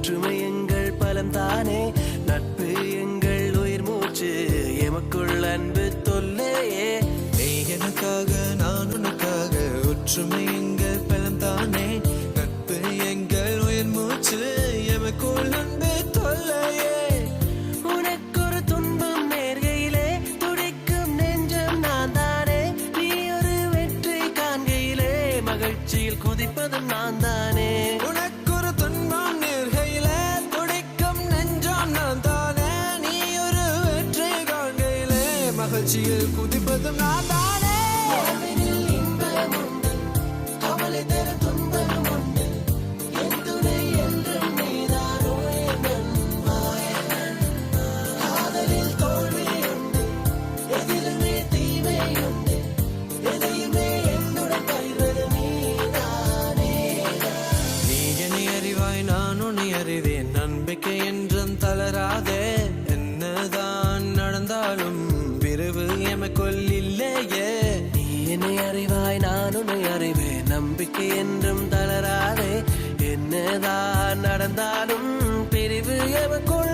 ஒற்றுமை எங்கள் பலம் தானே, நட்பு எங்கள் உயிர் மூச்சு, எமக்குள் அன்பு தொல்லையே. நீ எனக்காக நான் உனக்காக, ஒற்றுமை எங்கள் பலம் தானே, நட்பு எங்கள் உயிர் மூச்சு, எமக்குள் அன்பு தொல்லையே. உனக்கொரு துன்பம் நேர்கையிலே துடிக்கும் நெஞ்சம் நான் தானே, நீ ஒரு வெற்றி காண்கையிலே மகிழ்ச்சியில் குதிப்பதும் நான் தானே. உனக்கொரு துன்பம் நேர்கையிலே துடிக்கும் நெஞ்சம் நான் தானே, நீ ஒரு வெற்றி காண்கையிலே மகிழ்ச்சியில் குதிப்பதும் நான் தானே. வாழ்வினில் இன்பம் உண்டு, கவலை தர துன்பம் உண்டு, என் துணை என்றும் நீதானோ என் நண்பா, என் நண்பா. காதலில் தோல்வி உண்டு, எதிலுமே தீமை உண்டு, எதையுமே என்னுடன் பகிர்வது நீதானே. நீ என்னை அறிவாய் நான் உன்னை அறிவேன், நம்பிக்கை என்றும் தளராதே, என்னதான் நடந்தாலும் பிரிவு எமக்குள் இல்லையே. நீ என்னை அறிவாய் நான் உன்னை அறிவேன், நம்பிக்கை என்றும் தளராதே, என்னதான் நடந்தாலும் பிரிவு எமக்குள்